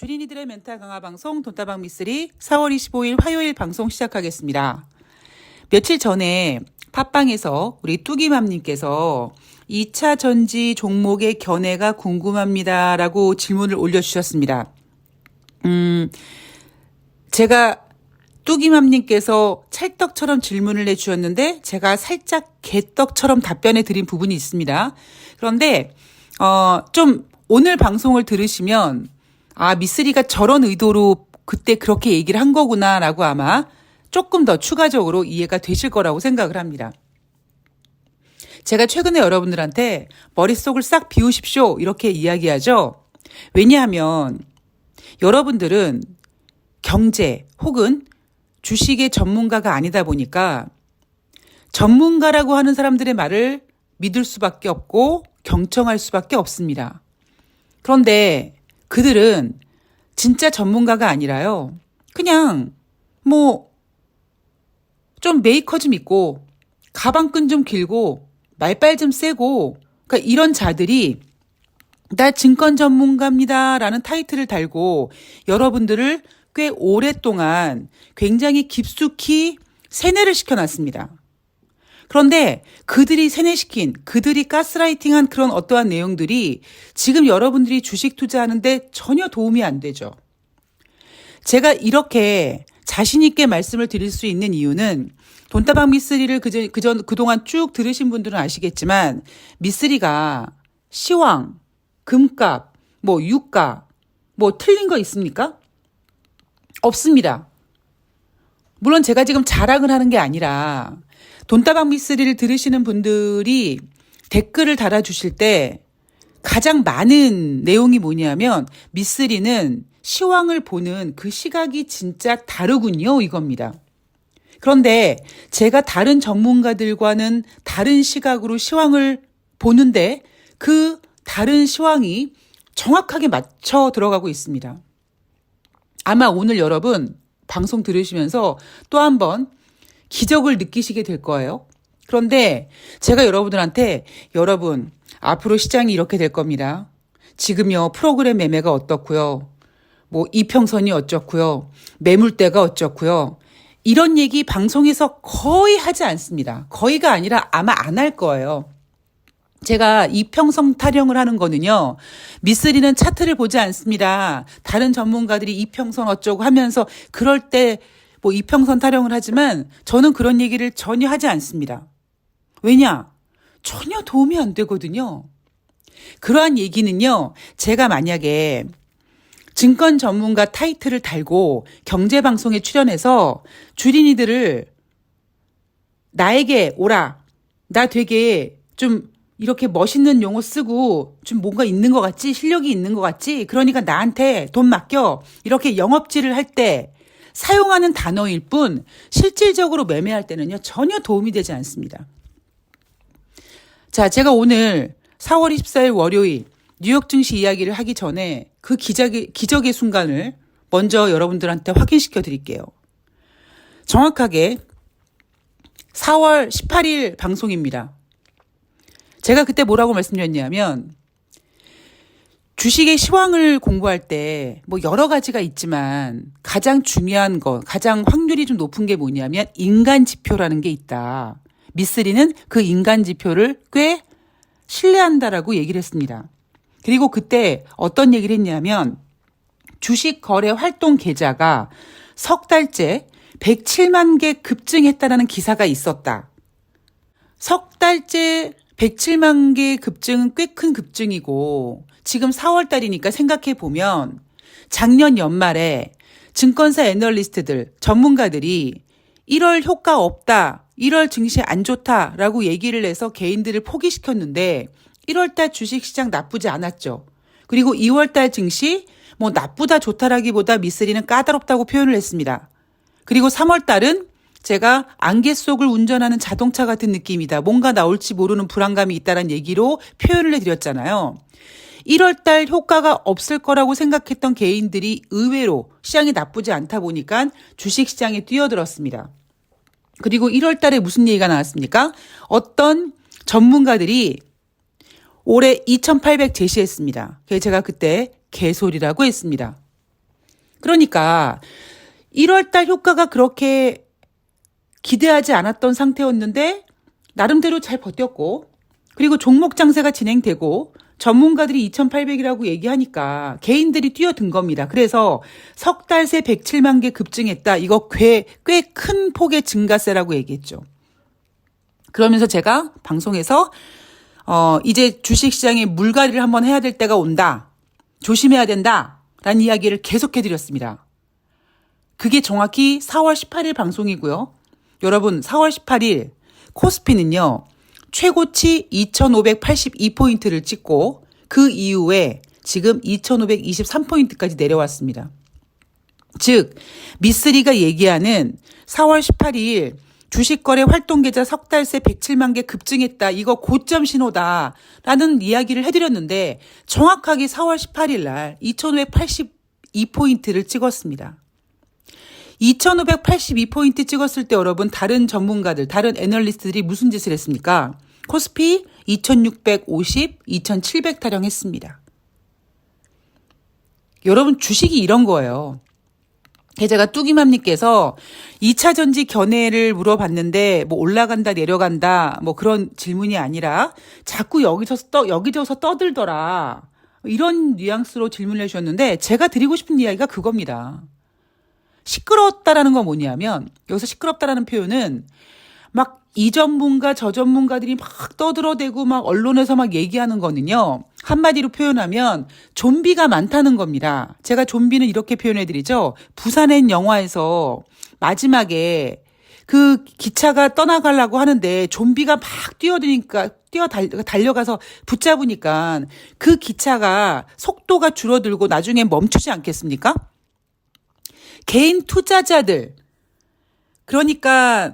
주린이들의 멘탈 강화 방송 돈다방 미쓰리 4월 25일 화요일 방송 시작하겠습니다. 며칠 전에 팟빵에서 우리 뚜기맘님께서 2차 전지 종목의 견해가 궁금합니다 라고 질문을 올려주셨습니다. 제가 뚜기맘님께서 찰떡처럼 질문을 해주셨는데 제가 살짝 개떡처럼 답변해 드린 부분이 있습니다. 그런데 좀 오늘 방송을 들으시면 미쓰리가 저런 의도로 그때 그렇게 얘기를 한 거구나라고 아마 조금 더 추가적으로 이해가 되실 거라고 생각을 합니다. 제가 최근에 여러분들한테 머릿속을 싹 비우십시오 이렇게 이야기하죠. 왜냐하면 여러분들은 경제 혹은 주식의 전문가가 아니다 보니까 전문가라고 하는 사람들의 말을 믿을 수밖에 없고 경청할 수밖에 없습니다. 그런데 그들은 진짜 전문가가 아니라요. 그냥 좀 메이커 좀 있고 가방끈 좀 길고 말빨 좀 세고 그러니까 이런 자들이 나 증권 전문가입니다 라는 타이틀을 달고 여러분들을 꽤 오랫동안 굉장히 깊숙이 세뇌를 시켜놨습니다. 그런데 그들이 세뇌시킨, 그들이 가스라이팅한 그런 어떠한 내용들이 지금 여러분들이 주식 투자하는데 전혀 도움이 안 되죠. 제가 이렇게 자신 있게 말씀을 드릴 수 있는 이유는 돈다방 미쓰리를 그동안 쭉 들으신 분들은 아시겠지만 미쓰리가 시황, 금값, 유가, 틀린 거 있습니까? 없습니다. 물론 제가 지금 자랑을 하는 게 아니라 돈다방 미쓰리를 들으시는 분들이 댓글을 달아주실 때 가장 많은 내용이 뭐냐면 미쓰리는 시황을 보는 그 시각이 진짜 다르군요 이겁니다. 그런데 제가 다른 전문가들과는 다른 시각으로 시황을 보는데 그 다른 시황이 정확하게 맞춰 들어가고 있습니다. 아마 오늘 여러분 방송 들으시면서 또 한 번 기적을 느끼시게 될 거예요. 그런데 제가 여러분들한테 여러분 앞으로 시장이 이렇게 될 겁니다. 지금요 프로그램 매매가 어떻고요. 이평선이 어쩌고요. 매물대가 어쩌고요. 이런 얘기 방송에서 거의 하지 않습니다. 거의가 아니라 아마 안 할 거예요. 제가 이평선 타령을 하는 거는요. 미쓰리는 차트를 보지 않습니다. 다른 전문가들이 이평선 어쩌고 하면서 그럴 때 이평선 타령을 하지만 저는 그런 얘기를 전혀 하지 않습니다. 왜냐? 전혀 도움이 안 되거든요. 그러한 얘기는요. 제가 만약에 증권 전문가 타이틀을 달고 경제방송에 출연해서 주린이들을 나에게 오라. 나 되게 좀 이렇게 멋있는 용어 쓰고 좀 뭔가 있는 것 같지? 실력이 있는 것 같지? 그러니까 나한테 돈 맡겨. 이렇게 영업질을 할 때 사용하는 단어일 뿐 실질적으로 매매할 때는요. 전혀 도움이 되지 않습니다. 자, 제가 오늘 4월 24일 월요일 뉴욕 증시 이야기를 하기 전에 그 기적의 순간을 먼저 여러분들한테 확인시켜 드릴게요. 정확하게 4월 18일 방송입니다. 제가 그때 뭐라고 말씀드렸냐면 주식의 시황을 공부할 때 여러 가지가 있지만 가장 중요한 거, 가장 확률이 좀 높은 게 뭐냐면 인간 지표라는 게 있다. 미쓰리는 그 인간 지표를 꽤 신뢰한다라고 얘기를 했습니다. 그리고 그때 어떤 얘기를 했냐면 주식 거래 활동 계좌가 석 달째 107만 개 급증했다라는 기사가 있었다. 석 달째 107만 개 급증은 꽤 큰 급증이고 지금 4월 달이니까 생각해 보면 작년 연말에 증권사 애널리스트들, 전문가들이 1월 효과 없다, 1월 증시 안 좋다라고 얘기를 해서 개인들을 포기시켰는데 1월 달 주식시장 나쁘지 않았죠. 그리고 2월 달 증시 나쁘다 좋다라기보다 미쓰리는 까다롭다고 표현을 했습니다. 그리고 3월 달은 제가 안개 속을 운전하는 자동차 같은 느낌이다. 뭔가 나올지 모르는 불안감이 있다는 얘기로 표현을 해드렸잖아요. 1월 달 효과가 없을 거라고 생각했던 개인들이 의외로 시장이 나쁘지 않다 보니까 주식시장에 뛰어들었습니다. 그리고 1월 달에 무슨 얘기가 나왔습니까? 어떤 전문가들이 올해 2,800 제시했습니다. 그래서 제가 그때 개소리라고 했습니다. 그러니까 1월달 효과가 그렇게 기대하지 않았던 상태였는데 나름대로 잘 버텼고, 그리고 종목 장세가 진행되고 전문가들이 2,800이라고 얘기하니까 개인들이 뛰어든 겁니다. 그래서 석 달 새 107만 개 급증했다. 이거 꽤 큰 폭의 증가세라고 얘기했죠. 그러면서 제가 방송에서 이제 주식시장에 물갈이를 한번 해야 될 때가 온다. 조심해야 된다. 라는 이야기를 계속해 드렸습니다. 그게 정확히 4월 18일 방송이고요. 여러분 4월 18일 코스피는요. 최고치 2,582포인트를 찍고 그 이후에 지금 2,523포인트까지 내려왔습니다. 즉 미쓰리가 얘기하는 4월 18일 주식거래 활동계좌 석 달 새 107만 개 급증했다. 이거 고점 신호다라는 이야기를 해드렸는데 정확하게 4월 18일 날 2,582포인트를 찍었습니다. 2,582포인트 찍었을 때 여러분 다른 전문가들, 다른 애널리스트들이 무슨 짓을 했습니까? 코스피 2,650, 2,700 타령했습니다. 여러분 주식이 이런 거예요. 제가 뚜기맘님께서 2차 전지 견해를 물어봤는데 뭐 올라간다 내려간다 뭐 그런 질문이 아니라 자꾸 여기저기서 떠들더라. 이런 뉘앙스로 질문을 해주셨는데 제가 드리고 싶은 이야기가 그겁니다. 시끄러웠다라는 건 뭐냐면 여기서 시끄럽다라는 표현은 막 이 전문가 저 전문가들이 막 떠들어대고 막 언론에서 막 얘기하는 거는요. 한마디로 표현하면 좀비가 많다는 겁니다. 제가 좀비는 이렇게 표현해드리죠. 부산행 영화에서 마지막에 그 기차가 떠나가려고 하는데 좀비가 막 달려가서 붙잡으니까 그 기차가 속도가 줄어들고 나중에 멈추지 않겠습니까? 개인 투자자들, 그러니까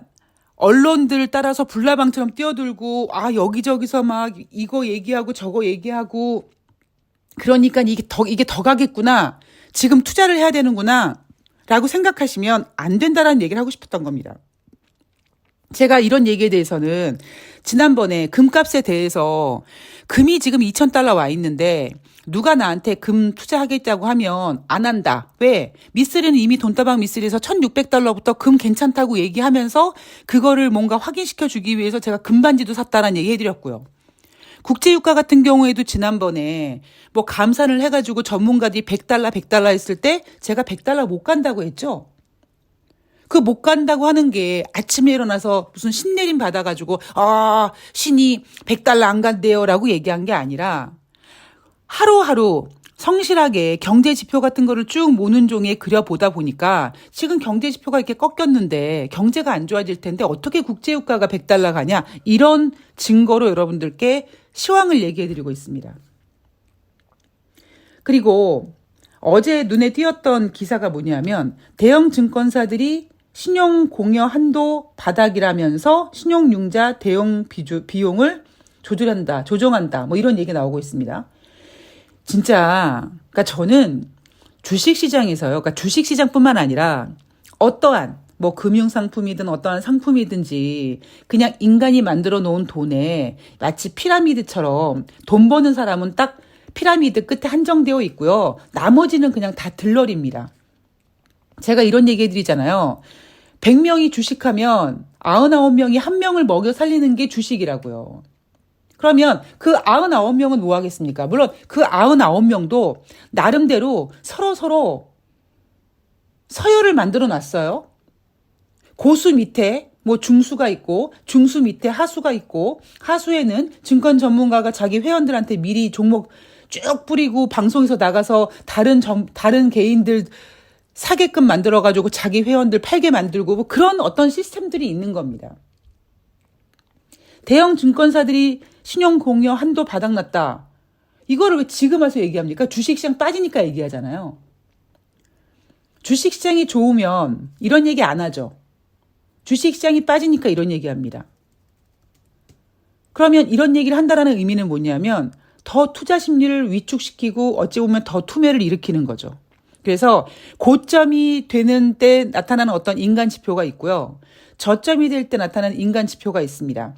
언론들 따라서 불나방처럼 뛰어들고 여기저기서 막 이거 얘기하고 저거 얘기하고 그러니까 이게 더 가겠구나. 지금 투자를 해야 되는구나. 라고 생각하시면 안 된다라는 얘기를 하고 싶었던 겁니다. 제가 이런 얘기에 대해서는 지난번에 금값에 대해서 금이 지금 2,000달러 와 있는데 누가 나한테 금 투자하겠다고 하면 안 한다. 왜? 미쓰리는 이미 돈다방 미쓰리에서 1,600달러부터 금 괜찮다고 얘기하면서 그거를 뭔가 확인시켜 주기 위해서 제가 금반지도 샀다는 얘기 해드렸고요. 국제유가 같은 경우에도 지난번에 뭐 감산을 해가지고 전문가들이 100달러 했을 때 제가 100달러 못 간다고 했죠. 그 못 간다고 하는 게 아침에 일어나서 무슨 신내림 받아가지고 신이 100달러 안 간대요 라고 얘기한 게 아니라 하루하루 성실하게 경제 지표 같은 거를 쭉 모는 종이에 그려보다 보니까 지금 경제 지표가 이렇게 꺾였는데 경제가 안 좋아질 텐데 어떻게 국제유가가 100달러 가냐, 이런 증거로 여러분들께 시황을 얘기해드리고 있습니다. 그리고 어제 눈에 띄었던 기사가 뭐냐면 대형 증권사들이 신용 공여 한도 바닥이라면서 신용융자 대용 비용을 조정한다 뭐 이런 얘기 나오고 있습니다. 진짜 그러니까 저는 주식시장에서요. 그러니까 주식시장뿐만 아니라 어떠한 뭐 금융상품이든 어떠한 상품이든지 그냥 인간이 만들어 놓은 돈에 마치 피라미드처럼 돈 버는 사람은 딱 피라미드 끝에 한정되어 있고요. 나머지는 그냥 다 들러리입니다. 제가 이런 얘기 해드리잖아요. 100명이 주식하면 99명이 한 명을 먹여 살리는 게 주식이라고요. 그러면 그 99명은 뭐 하겠습니까? 물론 그 99명도 나름대로 서로 서열을 만들어 놨어요. 고수 밑에 뭐 중수가 있고 중수 밑에 하수가 있고 하수에는 증권 전문가가 자기 회원들한테 미리 종목 쭉 뿌리고 방송에서 나가서 다른 개인들 사게끔 만들어가지고 자기 회원들 팔게 만들고 뭐 그런 어떤 시스템들이 있는 겁니다. 대형 증권사들이 신용공여 한도 바닥났다. 이거를 왜 지금 와서 얘기합니까? 주식시장 빠지니까 얘기하잖아요. 주식시장이 좋으면 이런 얘기 안 하죠. 주식시장이 빠지니까 이런 얘기합니다. 그러면 이런 얘기를 한다는 의미는 뭐냐면 더 투자 심리를 위축시키고 어찌 보면 더 투매를 일으키는 거죠. 그래서 고점이 되는 때 나타나는 어떤 인간 지표가 있고요. 저점이 될 때 나타나는 인간 지표가 있습니다.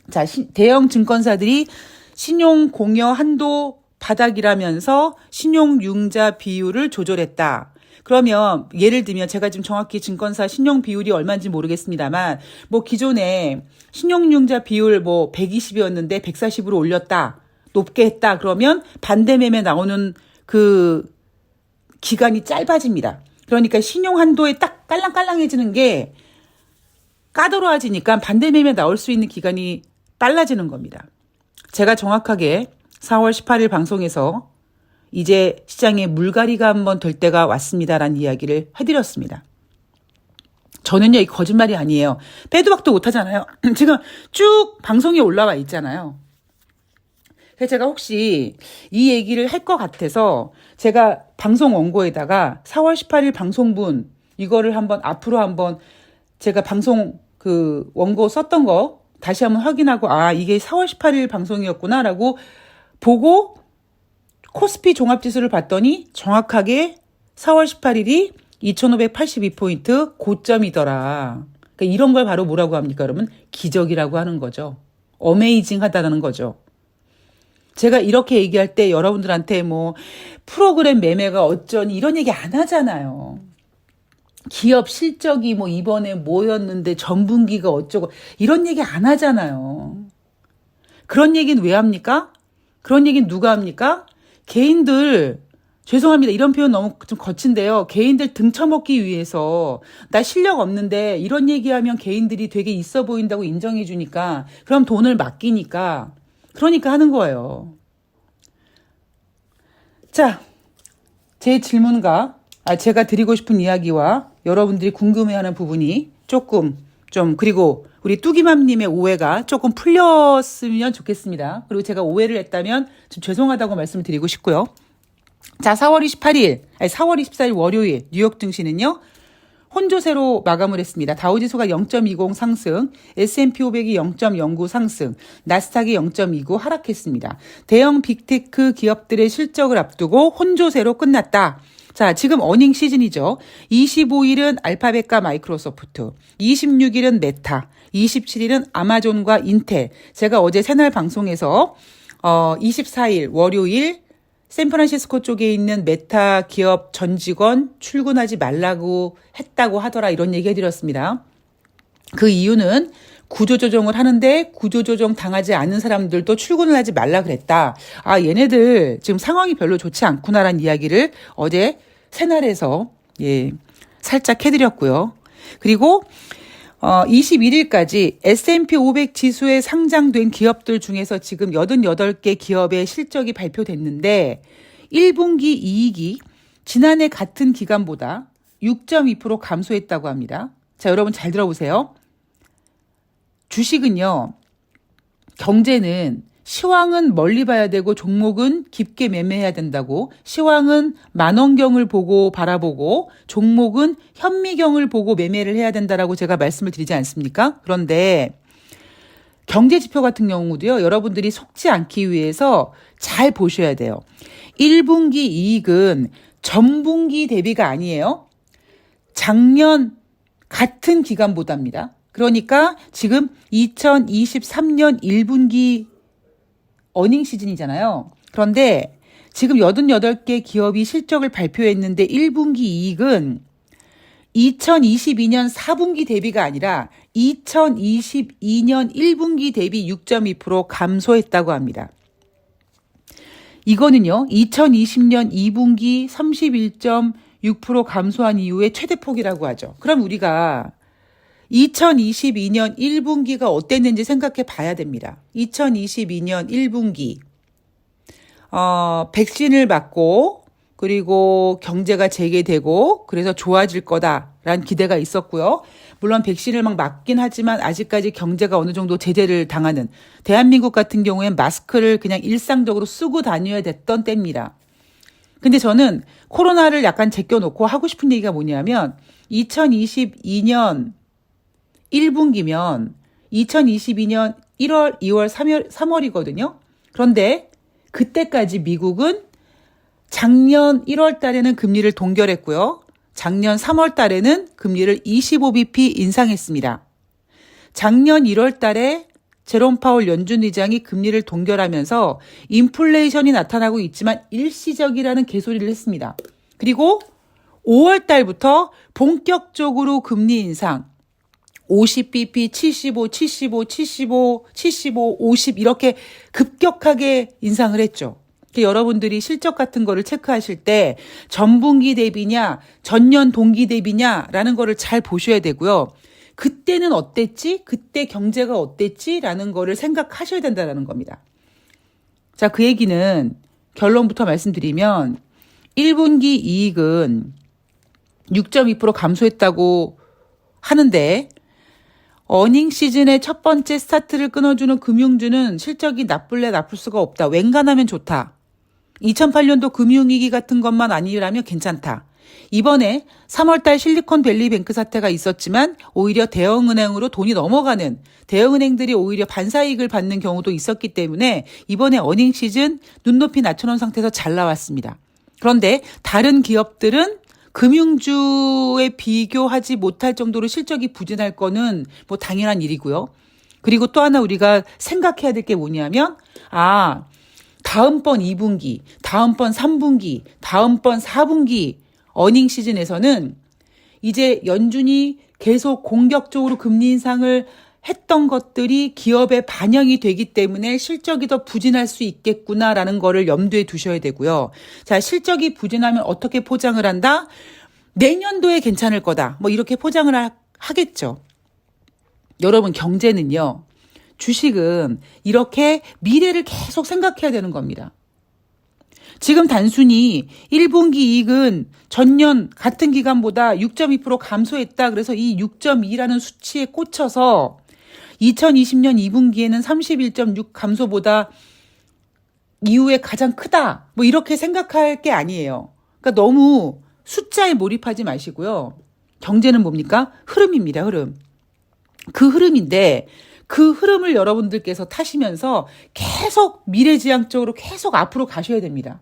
자, 대형 증권사들이 신용 공여 한도 바닥이라면서 신용 융자 비율을 조절했다. 그러면 예를 들면 제가 지금 정확히 증권사 신용 비율이 얼마인지 모르겠습니다만 뭐 기존에 신용융자 비율 뭐 120이었는데 140으로 올렸다. 높게 했다. 그러면 반대 매매 나오는 그 기간이 짧아집니다. 그러니까 신용 한도에 딱 깔랑깔랑해지는 게 까다로워지니까 반대 매매 나올 수 있는 기간이 빨라지는 겁니다. 제가 정확하게 4월 18일 방송에서 이제 시장에 물갈이가 한번 될 때가 왔습니다라는 이야기를 해드렸습니다. 저는요, 이 거짓말이 아니에요. 빼도 박도 못하잖아요. 지금 쭉 방송에 올라와 있잖아요. 그래서 제가 혹시 이 얘기를 할 것 같아서 제가 방송 원고에다가 4월 18일 방송분 이거를 앞으로 한번 제가 방송 그 원고 썼던 거 다시 한번 확인하고 이게 4월 18일 방송이었구나라고 보고 코스피 종합지수를 봤더니 정확하게 4월 18일이 2582포인트 고점이더라. 그러니까 이런 걸 바로 뭐라고 합니까, 여러분? 기적이라고 하는 거죠. 어메이징 하다는 거죠. 제가 이렇게 얘기할 때 여러분들한테 뭐 프로그램 매매가 어쩌니 이런 얘기 안 하잖아요. 기업 실적이 뭐 이번에 뭐였는데 전분기가 어쩌고 이런 얘기 안 하잖아요. 그런 얘기는 왜 합니까? 그런 얘기는 누가 합니까? 개인들, 죄송합니다. 이런 표현 너무 좀 거친데요. 개인들 등쳐먹기 위해서 나 실력 없는데 이런 얘기하면 개인들이 되게 있어 보인다고 인정해 주니까 그럼 돈을 맡기니까 그러니까 하는 거예요. 자, 제 질문과 제가 드리고 싶은 이야기와 여러분들이 궁금해하는 부분이 조금 좀 그리고 우리 뚜기맘님의 오해가 조금 풀렸으면 좋겠습니다. 그리고 제가 오해를 했다면 좀 죄송하다고 말씀을 드리고 싶고요. 자, 4월 24일 월요일 뉴욕 증시는요. 혼조세로 마감을 했습니다. 다우지수가 0.20 상승, S&P 500이 0.09 상승, 나스닥이 0.29 하락했습니다. 대형 빅테크 기업들의 실적을 앞두고 혼조세로 끝났다. 자, 지금 어닝 시즌이죠. 25일은 알파벳과 마이크로소프트, 26일은 메타, 27일은 아마존과 인텔. 제가 어제 새날 방송에서 24일 월요일 샌프란시스코 쪽에 있는 메타 기업 전 직원 출근하지 말라고 했다고 하더라 이런 얘기 해드렸습니다. 그 이유는 구조조정을 하는데 구조조정 당하지 않은 사람들도 출근을 하지 말라 그랬다. 얘네들 지금 상황이 별로 좋지 않구나라는 이야기를 어제 새날에서 살짝 해드렸고요. 그리고 21일까지 S&P 500 지수에 상장된 기업들 중에서 지금 88개 기업의 실적이 발표됐는데 1분기 이익이 지난해 같은 기간보다 6.2% 감소했다고 합니다. 자, 여러분 잘 들어보세요. 주식은요, 경제는 시황은 멀리 봐야 되고 종목은 깊게 매매해야 된다고. 시황은 만원경을 보고 바라보고 종목은 현미경을 보고 매매를 해야 된다라고 제가 말씀을 드리지 않습니까? 그런데 경제지표 같은 경우도요. 여러분들이 속지 않기 위해서 잘 보셔야 돼요. 1분기 이익은 전분기 대비가 아니에요. 작년 같은 기간보다입니다. 그러니까 지금 2023년 1분기 어닝 시즌이잖아요. 그런데 지금 88개 기업이 실적을 발표했는데 1분기 이익은 2022년 4분기 대비가 아니라 2022년 1분기 대비 6.2% 감소했다고 합니다. 이거는요, 2020년 2분기 31.6% 감소한 이후에 최대폭이라고 하죠. 그럼 우리가 2022년 1분기가 어땠는지 생각해 봐야 됩니다. 2022년 1분기. 백신을 맞고, 그리고 경제가 재개되고, 그래서 좋아질 거다라는 기대가 있었고요. 물론 백신을 막 맞긴 하지만 아직까지 경제가 어느 정도 제재를 당하는, 대한민국 같은 경우엔 마스크를 그냥 일상적으로 쓰고 다녀야 됐던 때입니다. 근데 저는 코로나를 약간 제껴놓고 하고 싶은 얘기가 뭐냐면, 2022년 1분기면 2022년 1월, 2월, 3월이거든요. 그런데 그때까지 미국은 작년 1월 달에는 금리를 동결했고요. 작년 3월 달에는 금리를 25bp 인상했습니다. 작년 1월 달에 제롬 파월 연준 의장이 금리를 동결하면서 인플레이션이 나타나고 있지만 일시적이라는 개소리를 했습니다. 그리고 5월 달부터 본격적으로 금리 인상 50bp, 75, 75, 75, 75, 50 이렇게 급격하게 인상을 했죠. 여러분들이 실적 같은 거를 체크하실 때 전분기 대비냐, 전년 동기 대비냐라는 거를 잘 보셔야 되고요. 그때는 어땠지? 그때 경제가 어땠지? 라는 거를 생각하셔야 된다는 겁니다. 자, 그 얘기는 결론부터 말씀드리면 1분기 이익은 6.2% 감소했다고 하는데 어닝 시즌의 첫 번째 스타트를 끊어주는 금융주는 실적이 나쁠래 나쁠 수가 없다. 웬간하면 좋다. 2008년도 금융위기 같은 것만 아니라면 괜찮다. 이번에 3월달 실리콘밸리 뱅크 사태가 있었지만 오히려 대형은행으로 돈이 넘어가는 대형은행들이 오히려 반사이익을 받는 경우도 있었기 때문에 이번에 어닝 시즌 눈높이 낮춰놓은 상태에서 잘 나왔습니다. 그런데 다른 기업들은 금융주에 비교하지 못할 정도로 실적이 부진할 거는 뭐 당연한 일이고요. 그리고 또 하나 우리가 생각해야 될 게 뭐냐면 다음번 2분기, 다음번 3분기, 다음번 4분기 어닝 시즌에서는 이제 연준이 계속 공격적으로 금리 인상을 했던 것들이 기업에 반영이 되기 때문에 실적이 더 부진할 수 있겠구나라는 거를 염두에 두셔야 되고요. 자, 실적이 부진하면 어떻게 포장을 한다? 내년도에 괜찮을 거다. 뭐 이렇게 포장을 하겠죠. 여러분, 경제는요. 주식은 이렇게 미래를 계속 생각해야 되는 겁니다. 지금 단순히 1분기 이익은 전년 같은 기간보다 6.2% 감소했다. 그래서 이 6.2라는 수치에 꽂혀서 2020년 2분기에는 31.6 감소보다 이후에 가장 크다. 뭐 이렇게 생각할 게 아니에요. 그러니까 너무 숫자에 몰입하지 마시고요. 경제는 뭡니까? 흐름입니다. 흐름. 그 흐름인데 그 흐름을 여러분들께서 타시면서 계속 미래지향적으로 계속 앞으로 가셔야 됩니다.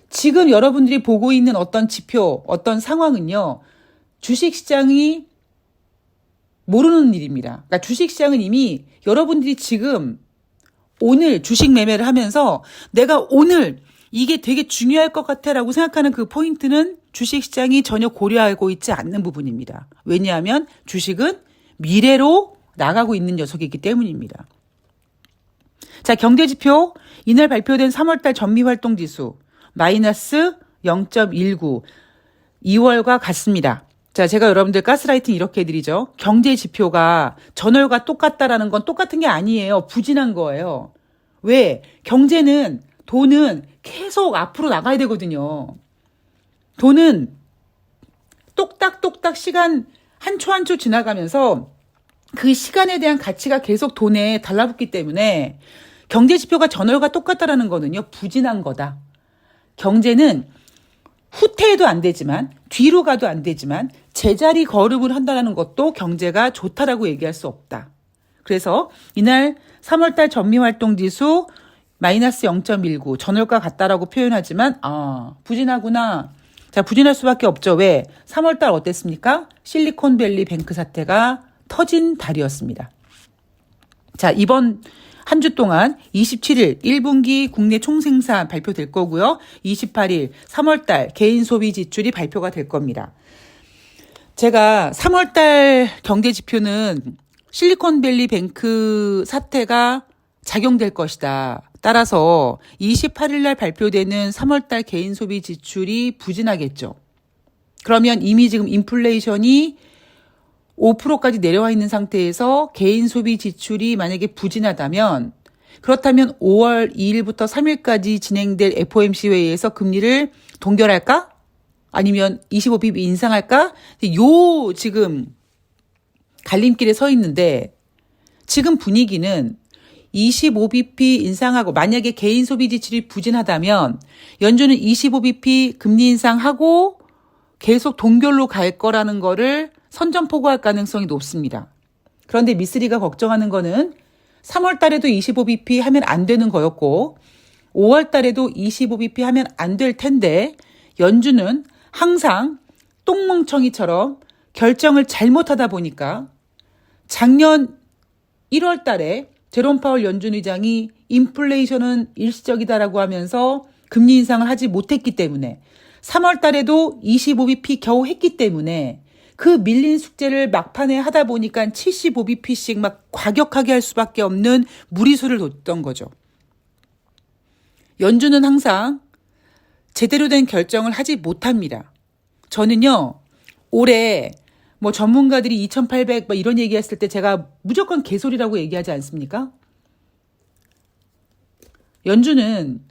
지금 여러분들이 보고 있는 어떤 지표, 어떤 상황은요. 주식시장이 모르는 일입니다. 그러니까 주식시장은 이미 여러분들이 지금 오늘 주식 매매를 하면서 내가 오늘 이게 되게 중요할 것 같아라고 생각하는 그 포인트는 주식시장이 전혀 고려하고 있지 않는 부분입니다. 왜냐하면 주식은 미래로 나가고 있는 녀석이기 때문입니다. 자, 경제지표 이날 발표된 3월달 전미활동지수 마이너스 0.19 2월과 같습니다. 자, 제가 여러분들 가스라이팅 이렇게 해드리죠. 경제지표가 전월과 똑같다라는 건 똑같은 게 아니에요. 부진한 거예요. 왜? 경제는 돈은 계속 앞으로 나가야 되거든요. 돈은 똑딱똑딱 시간 한 초 한 초 지나가면서 그 시간에 대한 가치가 계속 돈에 달라붙기 때문에 경제지표가 전월과 똑같다라는 거는요. 부진한 거다. 경제는 후퇴해도 안 되지만 뒤로 가도 안 되지만 제자리 걸음을 한다는 것도 경제가 좋다라고 얘기할 수 없다. 그래서 이날 3월달 전미활동지수 마이너스 0.19 전월과 같다라고 표현하지만 부진하구나. 자, 부진할 수밖에 없죠. 왜? 3월달 어땠습니까? 실리콘밸리 뱅크 사태가 터진 달이었습니다. 자, 이번 한 주 동안 27일 1분기 국내 총생산 발표될 거고요. 28일 3월달 개인 소비 지출이 발표가 될 겁니다. 제가 3월달 경제지표는 실리콘밸리 뱅크 사태가 작용될 것이다. 따라서 28일 날 발표되는 3월달 개인 소비 지출이 부진하겠죠. 그러면 이미 지금 인플레이션이 5%까지 내려와 있는 상태에서 개인 소비 지출이 만약에 부진하다면 그렇다면 5월 2일부터 3일까지 진행될 FOMC 회의에서 금리를 동결할까? 아니면 25bp 인상할까? 요 지금 갈림길에 서 있는데 지금 분위기는 25bp 인상하고 만약에 개인 소비 지출이 부진하다면 연준은 25bp 금리 인상하고 계속 동결로 갈 거라는 거를 선전포고할 가능성이 높습니다. 그런데 미쓰리가 걱정하는 거는 3월 달에도 25bp 하면 안 되는 거였고 5월 달에도 25bp 하면 안 될 텐데 연준은 항상 똥멍청이처럼 결정을 잘못하다 보니까 작년 1월 달에 제롬 파월 연준 의장이 인플레이션은 일시적이다라고 하면서 금리 인상을 하지 못했기 때문에 3월 달에도 25bp 겨우 했기 때문에 그 밀린 숙제를 막판에 하다 보니까 75bp씩 막 과격하게 할 수밖에 없는 무리수를 뒀던 거죠. 연주는 항상 제대로 된 결정을 하지 못합니다. 저는요, 올해 뭐 전문가들이 2800 뭐 이런 얘기했을 때 제가 무조건 개소리라고 얘기하지 않습니까? 연주는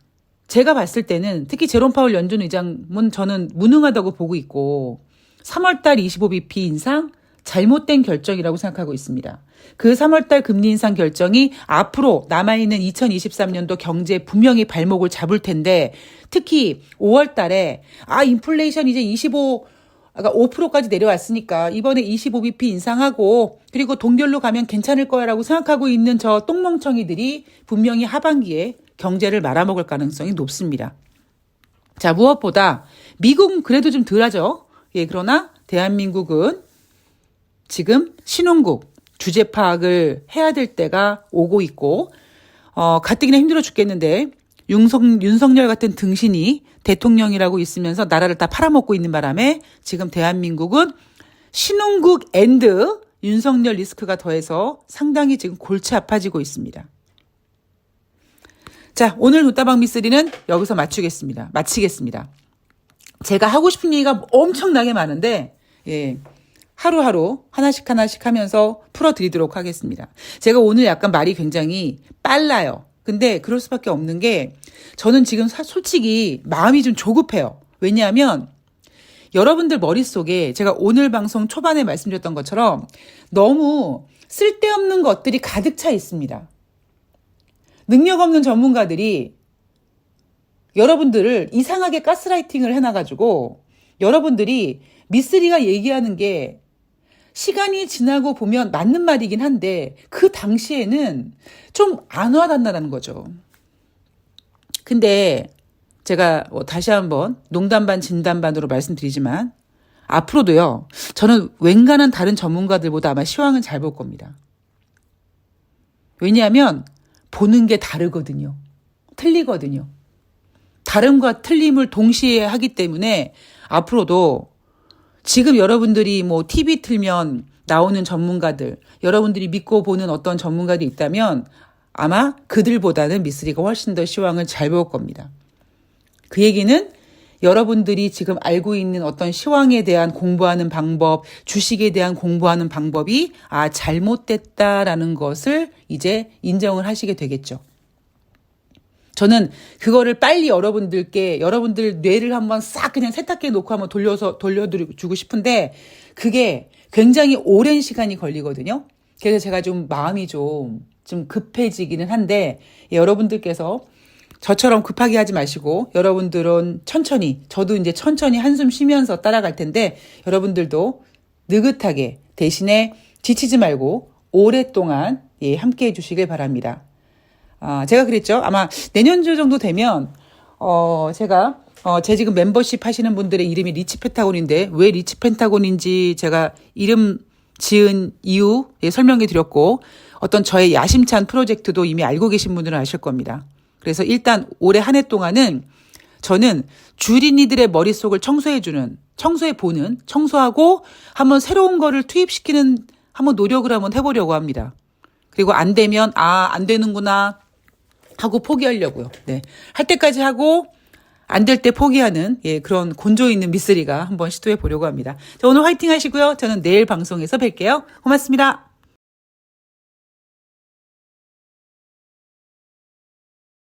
제가 봤을 때는 특히 제롬 파월 연준 의장은 저는 무능하다고 보고 있고 3월달 25bp 인상 잘못된 결정이라고 생각하고 있습니다. 그 3월달 금리 인상 결정이 앞으로 남아있는 2023년도 경제에 분명히 발목을 잡을 텐데 특히 5월달에 인플레이션 이제 5%까지 내려왔으니까 이번에 25bp 인상하고 그리고 동결로 가면 괜찮을 거야라고 생각하고 있는 저 똥멍청이들이 분명히 하반기에 경제를 말아먹을 가능성이 높습니다. 자, 무엇보다 미국은 그래도 좀 덜하죠. 예, 그러나 대한민국은 지금 신혼국 주제 파악을 해야 될 때가 오고 있고 가뜩이나 힘들어 죽겠는데 윤석열 같은 등신이 대통령이라고 있으면서 나라를 다 팔아먹고 있는 바람에 지금 대한민국은 신혼국 앤드 윤석열 리스크가 더해서 상당히 지금 골치 아파지고 있습니다. 자, 오늘 돈다방 미쓰리는 여기서 마치겠습니다. 제가 하고 싶은 얘기가 엄청나게 많은데 하루하루 하나씩 하면서 풀어드리도록 하겠습니다. 제가 오늘 약간 말이 굉장히 빨라요. 근데 그럴 수밖에 없는 게 저는 지금 솔직히 마음이 좀 조급해요. 왜냐하면 여러분들 머릿속에 제가 오늘 방송 초반에 말씀드렸던 것처럼 너무 쓸데없는 것들이 가득 차 있습니다. 능력 없는 전문가들이 여러분들을 이상하게 가스라이팅을 해놔가지고 여러분들이 미쓰리가 얘기하는 게 시간이 지나고 보면 맞는 말이긴 한데 그 당시에는 좀 안 와닿는다는 거죠. 근데 제가 다시 한번 농담 반 진담 반으로 말씀드리지만 앞으로도요. 저는 웬간한 다른 전문가들보다 아마 시황은 잘 볼 겁니다. 왜냐하면 보는 게 다르거든요. 틀리거든요. 다름과 틀림을 동시에 하기 때문에 앞으로도 지금 여러분들이 뭐 TV 틀면 나오는 전문가들, 여러분들이 믿고 보는 어떤 전문가들이 있다면 아마 그들보다는 미쓰리가 훨씬 더 시황을 잘 볼 겁니다. 그 얘기는 여러분들이 지금 알고 있는 어떤 시황에 대한 공부하는 방법, 주식에 대한 공부하는 방법이 잘못됐다라는 것을 이제 인정을 하시게 되겠죠. 저는 그거를 빨리 여러분들 뇌를 한번 싹 그냥 세탁기에 놓고 한번 돌려주고 싶은데 그게 굉장히 오랜 시간이 걸리거든요. 그래서 제가 좀 마음이 좀 급해지기는 한데 여러분들께서 저처럼 급하게 하지 마시고 여러분들은 천천히 저도 이제 천천히 한숨 쉬면서 따라갈 텐데 여러분들도 느긋하게 대신에 지치지 말고 오랫동안 함께 해주시길 바랍니다. 제가 그랬죠. 아마 내년도 정도 되면 제가 제 지금 멤버십 하시는 분들의 이름이 리치 펜타곤인데 왜 리치 펜타곤인지 제가 이름 지은 이유 설명해 드렸고 어떤 저의 야심찬 프로젝트도 이미 알고 계신 분들은 아실 겁니다. 그래서 일단 올해 한 해 동안은 저는 주린이들의 머릿속을 청소하고 한번 새로운 거를 투입시키는 한번 노력을 한번 해보려고 합니다. 그리고 안 되면 안 되는구나 하고 포기하려고요. 네. 할 때까지 하고 안 될 때 포기하는 그런 곤조 있는 미쓰리가 한번 시도해 보려고 합니다. 자, 오늘 화이팅 하시고요. 저는 내일 방송에서 뵐게요. 고맙습니다.